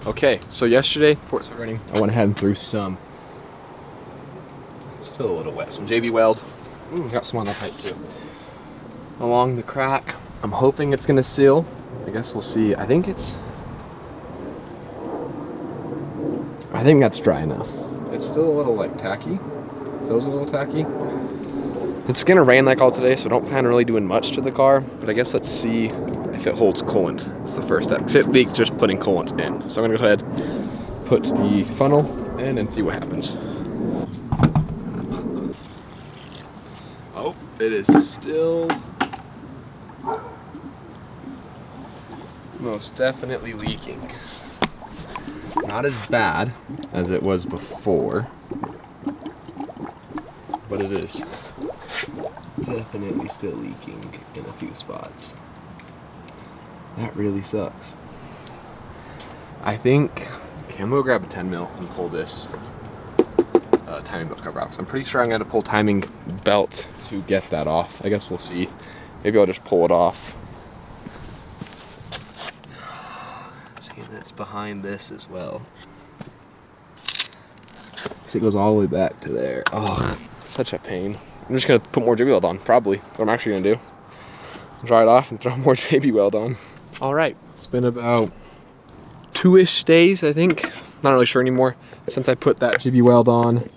Okay, so yesterday, before it started raining, I went ahead and threw some, it's still a little wet, some JB Weld. Got some on the pipe too. Along the crack. I'm hoping it's gonna seal. I guess we'll see. I think that's dry enough. It's still a little like tacky. Feels a little tacky. It's gonna rain like all today, so I don't plan on really doing much to the car, but I guess let's see if it holds coolant. It's the first step, because it leaked just putting coolant in. So I'm gonna go ahead, put the funnel in and see what happens. Oh, it is still most definitely leaking. Not as bad as it was before, but it is definitely still leaking in a few spots. That really sucks. I think, okay, I'm gonna grab a 10 mil and pull this timing belt cover off. So I'm pretty sure I'm gonna pull timing belt to get that off. I guess we'll see. Maybe I'll just pull it off. See, that's behind this as well. So it goes all the way back to there. Oh, such a pain. I'm just gonna put more JB Weld on, probably. That's what I'm actually gonna do. Dry it off and throw more JB Weld on. All right, it's been about 2-ish days, I think. Not really sure anymore since I put that JB Weld on. I'm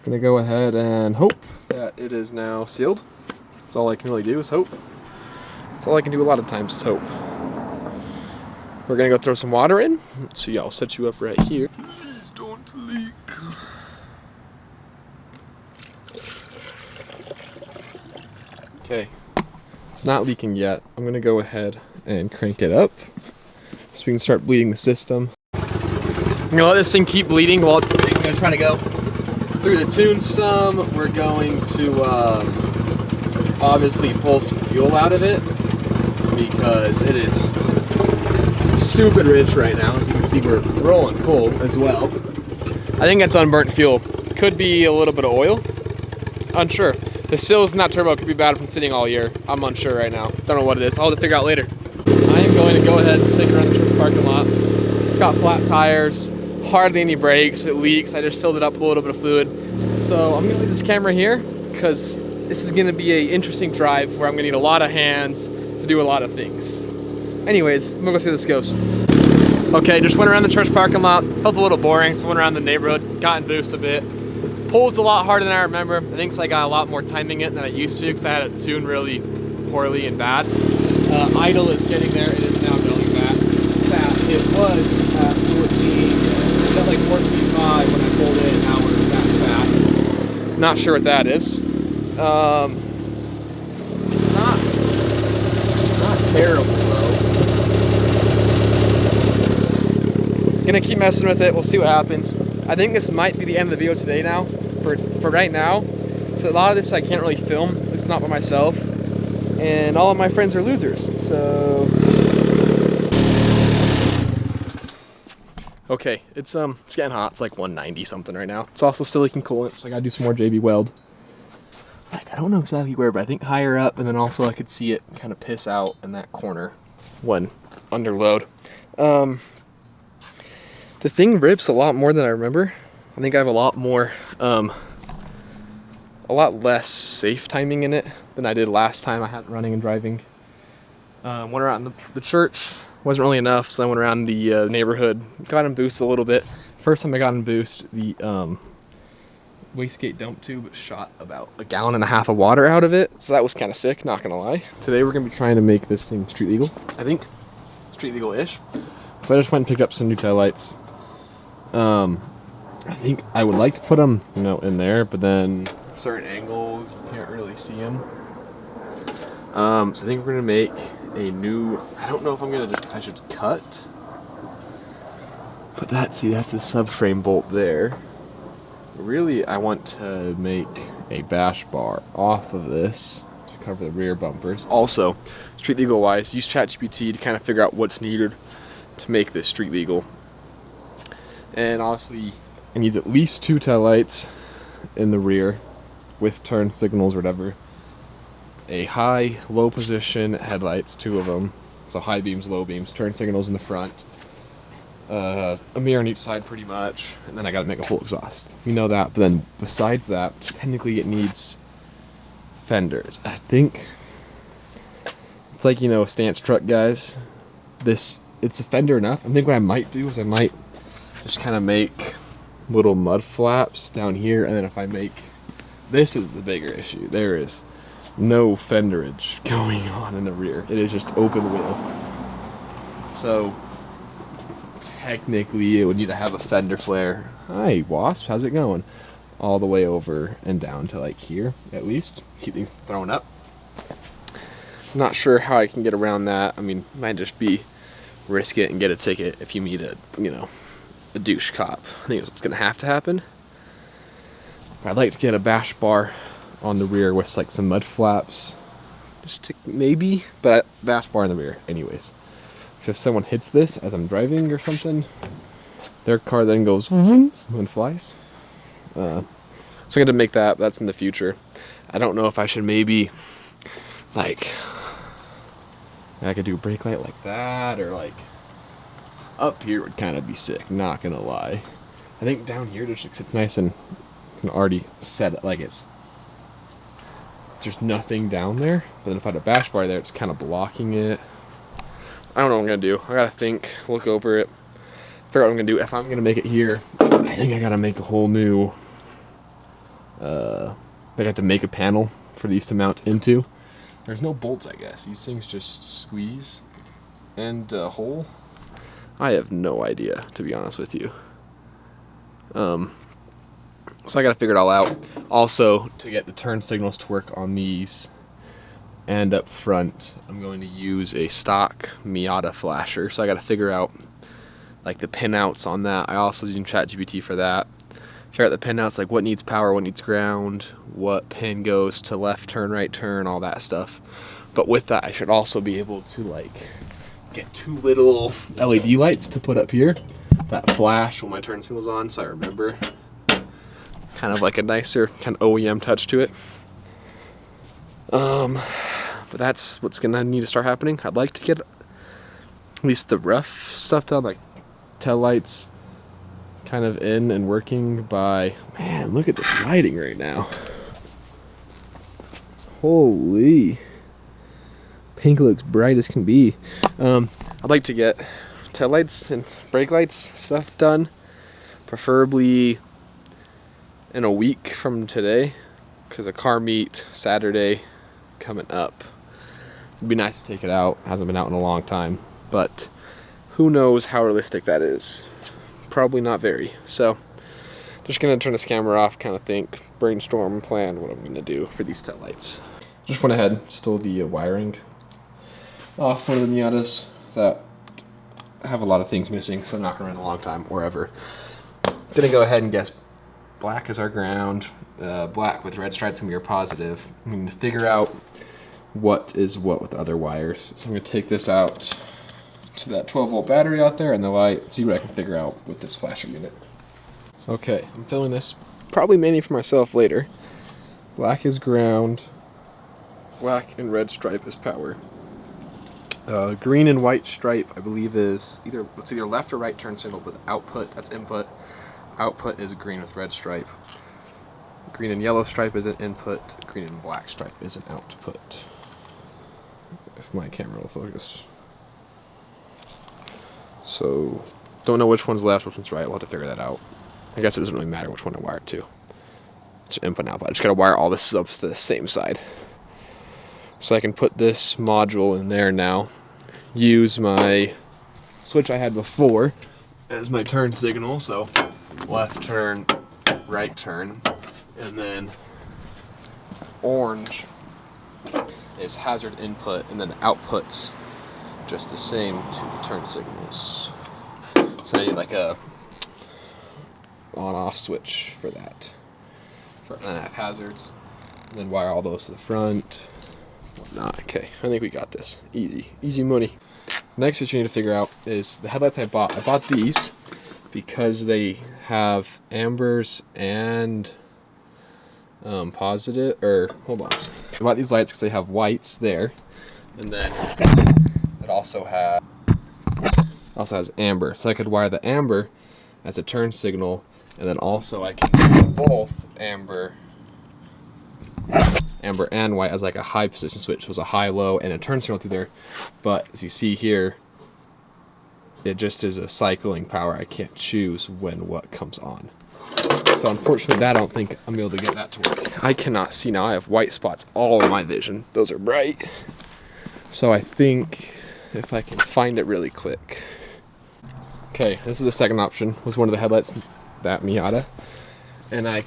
gonna go ahead and hope that it is now sealed. That's all I can really do is hope. That's all I can do a lot of times is hope. We're gonna go throw some water in. Let's see, I'll set you up right here. Please don't leak. Okay, it's not leaking yet. I'm gonna go ahead and crank it up so we can start bleeding the system. I'm gonna let this thing keep bleeding while it's bleeding. I'm gonna try to go through the tune some. We're going to obviously pull some fuel out of it because it is stupid rich right now. As you can see, we're rolling full as well. I think that's unburnt fuel. Could be a little bit of oil. Unsure. The sills in that turbo could be bad from sitting all year. I'm unsure right now. Don't know what it is. I'll have to figure out later. I am going to go ahead and take it around the church parking lot. It's got flat tires, hardly any brakes. It leaks. I just filled it up with a little bit of fluid. So I'm going to leave this camera here because this is going to be an interesting drive where I'm going to need a lot of hands to do a lot of things. Anyways, I'm going to go see how this goes. Okay, just went around the church parking lot. Felt a little boring, so went around the neighborhood, got in boost a bit. Pulls a lot harder than I remember. I think so I got a lot more timing it than I used to because I had it tuned really poorly and bad. Idle is getting there. It is now going back. It was at 14. It was at like 14.5 when I pulled in. Now we're back fat. Not sure what that is. It's not terrible though. Gonna keep messing with it. We'll see what happens. I think this might be the end of the video today now, for right now. So a lot of this I can't really film, it's not by myself. And all of my friends are losers, so. Okay, it's getting hot, it's like 190 something right now. It's also still leaking coolant, so I gotta do some more JB Weld. Like, I don't know exactly where, but I think higher up, and then also I could see it kind of piss out in that corner when under load. The thing rips a lot more than I remember. I think I have a lot more, a lot less safe timing in it than I did last time I had it running and driving. Went around the church, wasn't really enough, so I went around the neighborhood, got in boost a little bit. First time I got in boost, the wastegate dump tube shot about 1.5 gallons of water out of it, so that was kind of sick, not gonna lie. Today we're gonna be trying to make this thing street legal, I think. Street legal-ish. So I just went and picked up some new taillights. I think I would like to put them, you know, in there, but then certain angles, you can't really see them. So I think we're gonna make a new, I don't know if I should cut, but that's a subframe bolt there. Really, I want to make a bash bar off of this to cover the rear bumpers. Also, street legal wise, use ChatGPT to kind of figure out what's needed to make this street legal. And obviously, it needs at least 2 taillights in the rear with turn signals or whatever. A high, low position headlights, 2 of them. So high beams, low beams, turn signals in the front. a mirror on each side pretty much, and then I gotta make a full exhaust. You know that, but then besides that, technically it needs fenders. I think it's like, you know, stance truck guys. It's a fender enough. I think what I might do is I might just kind of make little mud flaps down here, and then if I make, this is the bigger issue. There is no fenderage going on in the rear. It is just open wheel. So technically it would need to have a fender flare. Hi Wasp, how's it going? All the way over and down to like here at least. Keep things thrown up. Not sure how I can get around that. I mean, might just be risk it and get a ticket if you meet a, you know, a douche cop. I think it's gonna have to happen. But I'd like to get a bash bar on the rear with like some mud flaps. Just to, maybe, but bash bar in the rear anyways. So if someone hits this as I'm driving or something, their car then goes and flies. So I'm gonna make that. That's in the future. I don't know if I should maybe like, I could do a brake light like that, or like up here would kind of be sick, not gonna lie. I think down here just sits nice and already set, like it's just nothing down there. But then if I had a bash bar there, it's kind of blocking it. I don't know what I'm gonna do. I gotta think, look over it, figure out what I'm gonna do. If I'm gonna make it here, I think I gotta make a whole new, I have to make a panel for these to mount into. There's no bolts, I guess. These things just squeeze and hole. I have no idea, to be honest with you. So I gotta figure it all out. Also, to get the turn signals to work on these and up front, I'm going to use a stock Miata flasher. So I gotta figure out like the pinouts on that. I also use ChatGPT for that. Figure out the pinouts, like what needs power, what needs ground, what pin goes to left turn, right turn, all that stuff. But with that, I should also be able to like get 2 little LED lights to put up here that flash when my turn signal's on, so I remember. Kind of like a nicer kind of OEM touch to it. But that's what's gonna need to start happening. I'd like to get at least the rough stuff done, like tail lights kind of in and working by, man, look at this lighting right now. Holy, pink looks bright as can be. I'd like to get tail lights and brake lights stuff done, preferably in a week from today, because a car meet Saturday coming up. It'd be nice to take it out. Hasn't been out in a long time, but who knows how realistic that is. Probably not very. So just gonna turn this camera off, kind of think, brainstorm, plan what I'm gonna do for these tail lights. Just went ahead, stole the wiring off one of the Miatas that have a lot of things missing, so I'm not gonna run a long time or ever. Gonna go ahead and guess black is our ground, black with red stripes and we are positive. I'm gonna figure out what is what with the other wires. So I'm gonna take this out to that 12-volt battery out there and the light, see what I can figure out with this flasher unit. Okay, I'm filling this probably mainly for myself later. Black is ground, black and red stripe is power. Green and white stripe, I believe, is either, it's either left or right turn signal with output, that's input. Output is green with red stripe. Green and yellow stripe is an input. Green and black stripe is an output. If my camera will focus. So, don't know which one's left, which one's right. We'll have to figure that out. I guess it doesn't really matter which one I wire it to. It's input and output. I just gotta wire all this up to the same side. So I can put this module in there now. Use my switch I had before as my turn signal. So left turn, right turn, and then orange is hazard input, and then the output's just the same to the turn signals. So I need like a on-off switch for that. Then I have hazards, and then wire all those to the front. Whatnot. Okay, I think we got this. Easy money. Next, what you need to figure out is the headlights I bought. I bought these because they have ambers and positive, or hold on. I bought these lights because they have whites there, and then it also also has amber. So I could wire the amber as a turn signal, and then also I can do both amber and white as like a high position switch. So it's a high, low, and a turn signal through there. But as you see here, it just is a cycling power. I can't choose when what comes on. So unfortunately, I don't think I'm able to get that to work. I cannot see now. I have white spots all in my vision. Those are bright. So I think if I can find it really quick. Okay, this is the second option. Was one of the headlights, that Miata. And I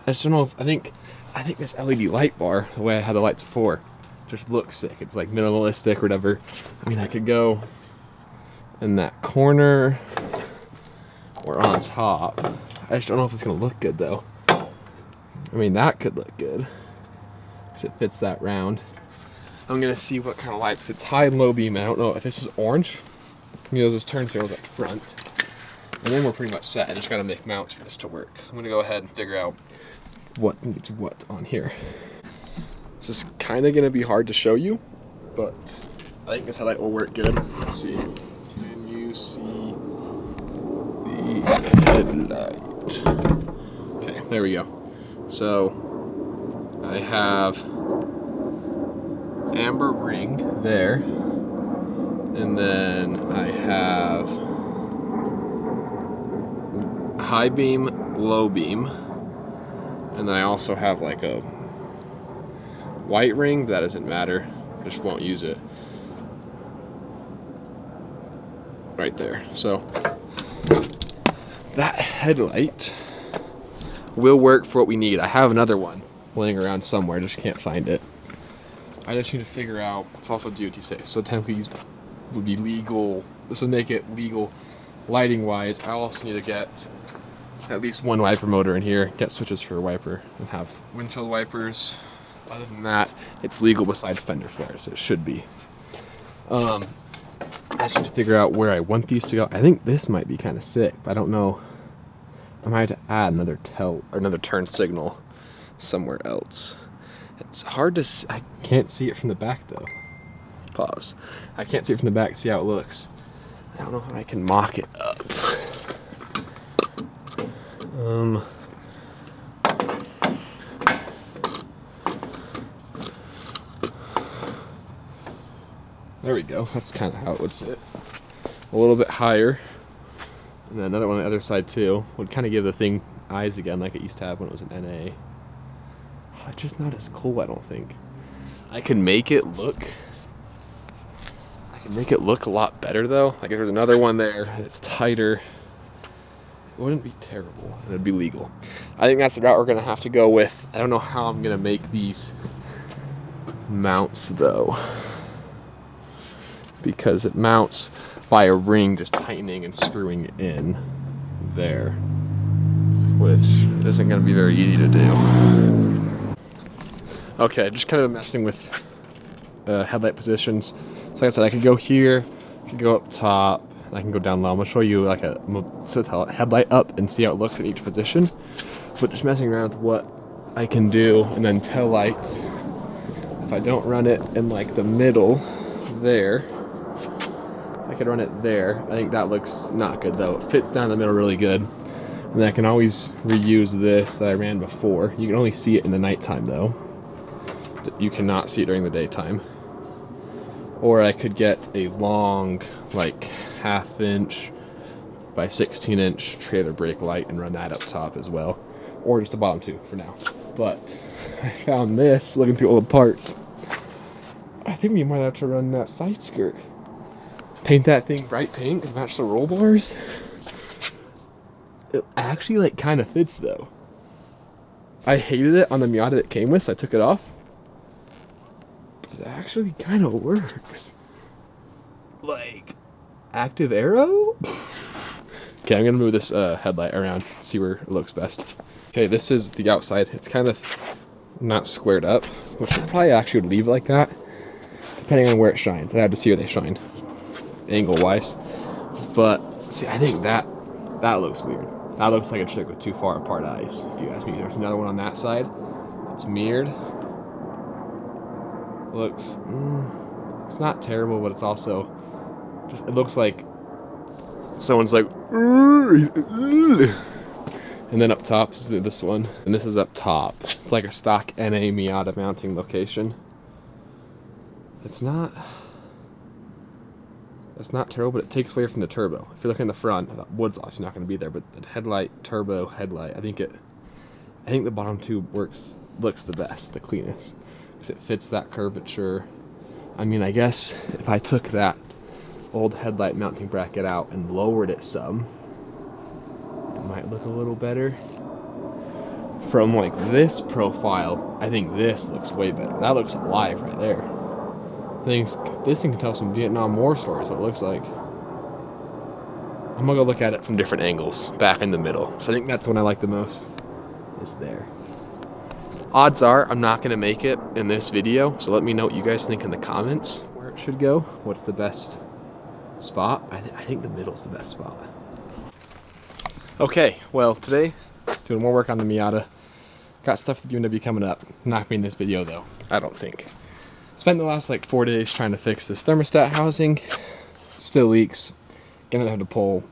just don't know if, I think this LED light bar, the way I had the lights before, just looks sick. It's like minimalistic or whatever. I mean, I could go in that corner or on top. I just don't know if it's gonna look good though. I mean, that could look good because it fits that round. I'm gonna see what kind of lights. It's high and low beam. I don't know if this is orange. You know, those turn signals up front. And then we're pretty much set. I just gotta make mounts for this to work. So I'm gonna go ahead and figure out what needs what on here. This is kind of gonna be hard to show you, but I think this headlight will work good. Let's see. Can you see the headlight? Okay, there we go. So I have amber ring there, and then I have high beam, low beam, and then I also have like a white ring, but that doesn't matter, just won't use it. Right there. So that headlight will work for what we need. I have another one laying around somewhere, just can't find it. I just need to figure out, it's also DOT safe, so technically these would be legal. This would make it legal lighting wise. I also need to get at least one wiper motor in here, get switches for a wiper, and have windshield wipers. Other than that, it's legal besides fender flares, so it should be. I just need to figure out where I want these to go. I think this might be kind of sick, but I don't know. I might have to add another turn signal somewhere else. It's hard to see. I can't see it from the back though. Pause. I can't see it from the back, see how it looks. I don't know how I can mock it up. There we go. That's kind of how it would sit. A little bit higher. And then another one on the other side too. Would kind of give the thing eyes again like it used to have when it was an NA. It's just not as cool, I don't think. I can make it look a lot better though. Like if there's another one there and it's tighter, it wouldn't be terrible, and it'd be legal. I think that's the route we're gonna have to go with. I don't know how I'm gonna make these mounts though, because it mounts by a ring just tightening and screwing in there, which isn't gonna be very easy to do. Okay, just kind of messing with headlight positions. So like I said, I could go here, I could go up top, and I can go down low. I'm gonna show you like a headlight up and see how it looks in each position. But just messing around with what I can do, and then tail lights. If I don't run it in like the middle there, I could run it there. I think that looks not good though. It fits down the middle really good. And then I can always reuse this that I ran before. You can only see it in the nighttime though. You cannot see it during the daytime. Or I could get a long, like 1/2 inch by 16 inch trailer brake light and run that up top as well. Or just the bottom two for now. But I found this looking through all the parts. I think we might have to run that side skirt. Paint that thing bright pink and match the roll bars. It actually like kind of fits though. I hated it on the Miata it came with, so I took it off. It actually kind of works. Like, active arrow? Okay, I'm gonna move this headlight around, see where it looks best. Okay, this is the outside. It's kind of not squared up, which I probably actually would leave like that, depending on where it shines. I have to see where they shine, angle-wise. But, see, I think that looks weird. That looks like a chick with too far apart eyes, if you ask me. There's another one on that side. It's mirrored. Looks, it's not terrible, but it's also It looks like someone's like, and then up top is this one, and this is up top. It's like a stock NA Miata mounting location. It's not terrible, but it takes away from the turbo. If you're looking in the front, the wood's obviously not going to be there, but the headlight, turbo, headlight, I think the bottom tube looks the best, the cleanest, because it fits that curvature. I mean, I guess if I took that old headlight mounting bracket out and lowered it some, it might look a little better. From like this profile, I think this looks way better. That looks alive right there. This thing can tell some Vietnam War stories, what it looks like. I'm gonna go look at it from different angles, back in the middle. So I think that's the one I like the most, is there. Odds are I'm not gonna make it in this video, so let me know what you guys think in the comments where it should go. What's the best spot? I think the middle's the best spot. Okay, well today, doing more work on the Miata. Got stuff for the BMW coming up. Not gonna be in this video though, I don't think. Spent the last like 4 days trying to fix this thermostat housing. Still leaks. Gonna have to pull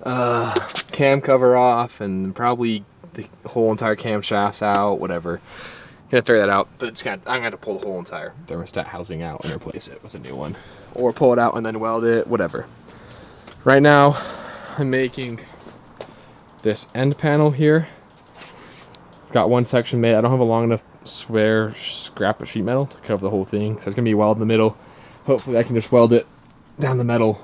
cam cover off and probably the whole entire camshafts out, whatever. Gonna figure that out, but I'm gonna have to pull the whole entire thermostat housing out and replace it with a new one. Or pull it out and then weld it, whatever. Right now, I'm making this end panel here. Got one section made. I don't have a long enough square scrap of sheet metal to cover the whole thing, so it's gonna be welded in the middle. Hopefully I can just weld it down the middle.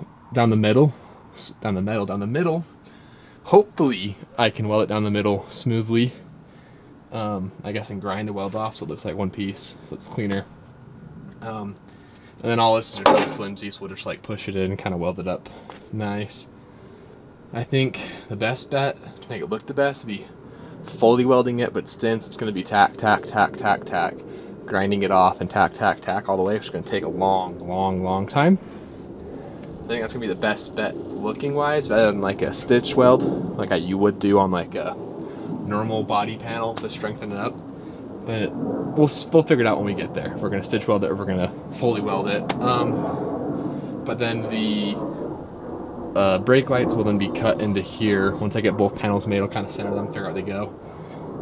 Hopefully I can weld it down the middle smoothly. I guess, and grind the weld off so it looks like one piece, so it's cleaner. And then all this is really flimsy, so we'll just like push it in and kind of weld it up nice. I think the best bet to make it look the best would be fully welding it, but since it's going to be tack, grinding it off and tack all the way, which is going to take a long time. I think that's going to be the best bet looking wise, rather than like a stitch weld like you would do on like a normal body panel to strengthen it up. But we'll figure it out when we get there, if we're going to stitch weld it or if we're going to fully weld it. But then the brake lights will then be cut into here. Once I get both panels made, I'll kind of center them, figure out where they go.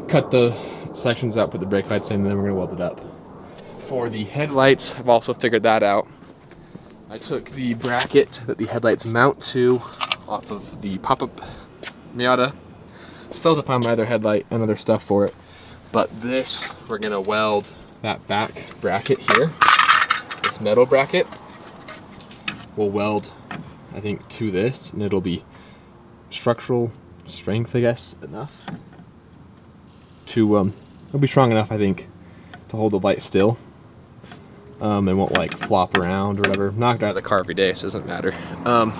Cut the sections up, put the brake lights in, and then we're going to weld it up. For the headlights, I've also figured that out. I took the bracket that the headlights mount to off of the pop-up Miata. Still have to find my other headlight and other stuff for it. But this, we're going to weld that back bracket here. This metal bracket. We'll weld, I think, to this, and it'll be structural strength, I guess, enough to it'll be strong enough, I think, to hold the light still, and won't like flop around or whatever. I'm not gonna drive the car every day, so it doesn't matter. I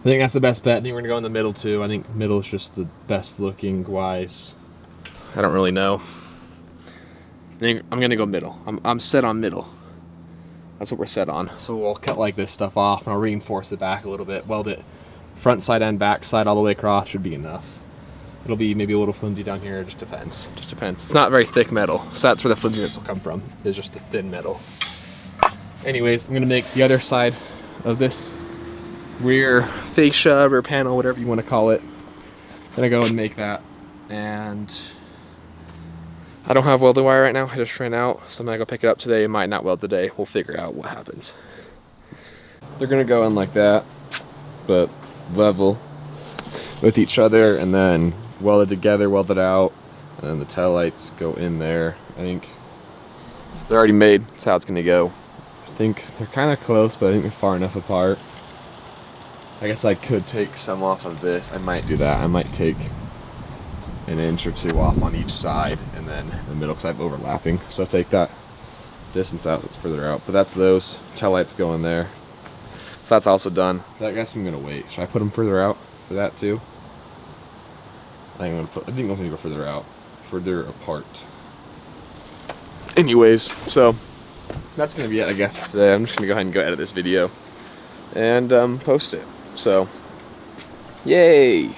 think that's the best bet. I think we're gonna go in the middle too. I think middle is just the best looking wise. I don't really know. I think I'm gonna go middle. I'm set on middle. That's what we're set on. So we'll cut like this stuff off, and I'll reinforce the back a little bit, weld it front side and back side all the way across. Should be enough. It'll be maybe a little flimsy down here, it just depends. Just depends. It's not very thick metal, so that's where the flimsiness will come from, is just the thin metal. Anyways, I'm gonna make the other side of this rear fascia, rear panel, whatever you want to call it. I'm gonna go and make that, and I don't have welding wire right now. I just ran out, so I'm gonna go pick it up today. It might not weld today. We'll figure out what happens. They're gonna go in like that, but level with each other, and then welded together, welded out, and then the taillights go in there. I think they're already made. That's how it's gonna go. I think they're kind of close, but I think they're far enough apart. I guess I could take some off of this. I might do that. I might take an inch or two off on each side, and then the middle side overlapping. So take that distance out that's further out. But that's those. Taillights go in there. So that's also done. I guess I'm gonna wait. Should I put them further out for that too? I think I'm gonna go further out, further apart. Anyways, so that's gonna be it, I guess, for today. I'm just gonna go ahead and go edit this video and post it. So, yay!